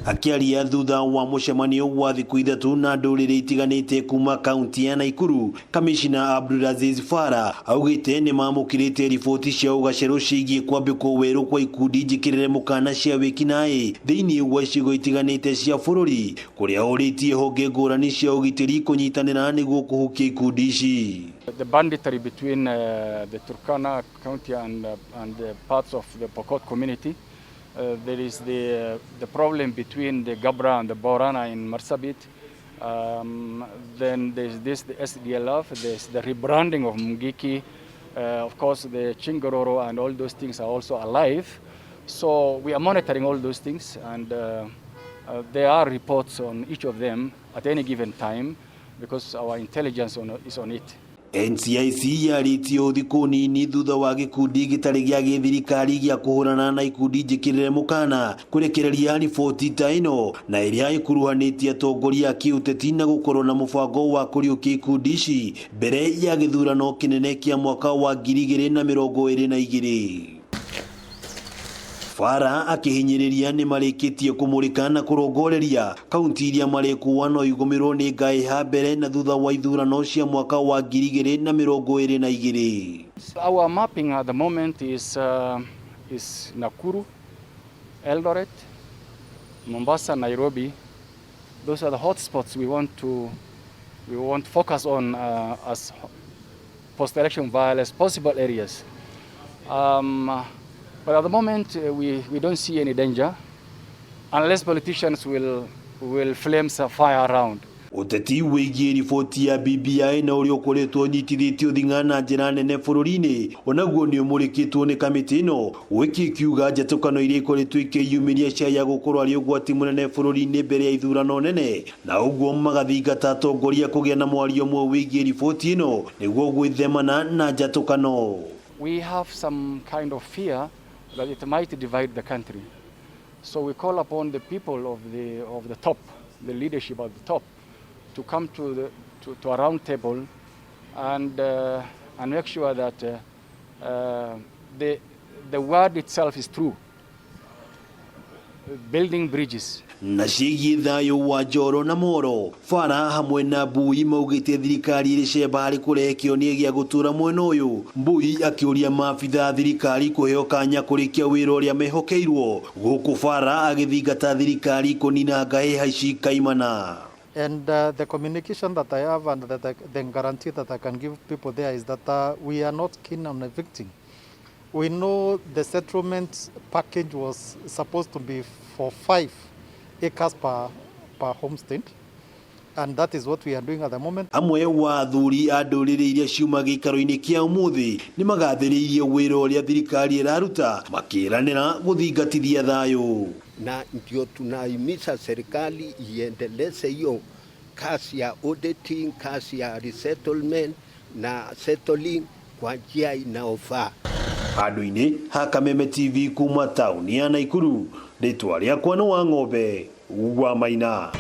Akiaria thutha wa mucemanio wa thiku ithatu na nduriri itiganite kuma kaunti ya Nakuru, Kamishina Abdulaziz Farah augite ni mamukirite riboti cia ugaceru ciigie kwambikwo weru kwa ikundi njikirire mukana cia wikinae thiini wa icigo itiganite cia bururi kuria horitie honge ngurani cia ugitiri kunyitanira niguo kuhukia ikundi ici. The banditry between the Turkana county and the parts of the Pokot community. There is the problem between the Gabra and the Borana in Marsabit. Then there's the SDLF, there's the rebranding of Mungiki. Of course, the Chingororo and all those things are also alive. So we are monitoring all those things, and there are reports on each of them at any given time because our intelligence is on it. NCIC yaritie urikuo-ini thutha wa gikundi gitari gia githirikari gia kuhurana na ikundi njikirire mukana kurekereria riboti ta ino na iria ikuruhanitie atongoria kiuteti na gukorwo na mubango wa kuriukia ikundi ici mbere ya githurano kinene kia mwaka wa 2022. Farah akihinyiriria nimarikitie kumurika na kurongoreria kaunti iria marekua no igumirwo ni ngaiha mbere na thutha wa ithurano cia mwaka wa 2022. Our mapping at the moment is Nakuru, Eldoret, Mombasa, Nairobi. Those are the hotspots we want to focus on as post-election violence possible areas. But at the moment, we don't see any danger unless politicians will flame some fire around. Uteti wigie riboti ya BBI na urio koretwo nyitithitio uthingana njira nene bururi-ini onaguo ni umurikitwo ni kamiti ino wikikiuga njatukano iria ikoretwo ikiyumiria cia ya gukorwo ari ugwati munene bururi-ini mbere ya ithurano nene na uguo magathingata atongoria kugia na mwario mwe wigie riboti ino niguo gwithemana na njatukano. We have some kind of fear that it might divide the country. So we call upon the people of the top, the leadership of the top, to come to a round table and make sure that the word itself is true. Building bridges. Na ciigie thayu wa njoro na moro Farah hamwe na Mbui maugite thirikari iri cemba hari kurehe kionia gia gutura mwena uyu. Mbui akiuria maabitha thirikari kuheo kanya kurikia wira uria mehokeirwo guku Farah agithingata thirikari kunina ngahi haici kaimana. And the communication that I have and the guarantee that I can give people there is that we are not keen on evicting. We know the settlement package was supposed to be for 5 acres per homestead, and that is what we are doing at the moment. Amwe wa athuri a nduriri iria ciuma gikaro-ini kia umuthi ni magathiriirie wira uria thirikari iraruta makiranira guthingatithia thayu. Na ndio tunahimiza serikali iendeleze hiyo kazi ya auditing, kazi ya resettlement na settling kwa njia inayofaa. Handu-ini ha Kameme TV kuma tauni ya Nakuru. Ritwa riakwa ni Wang'ombe wa Maina.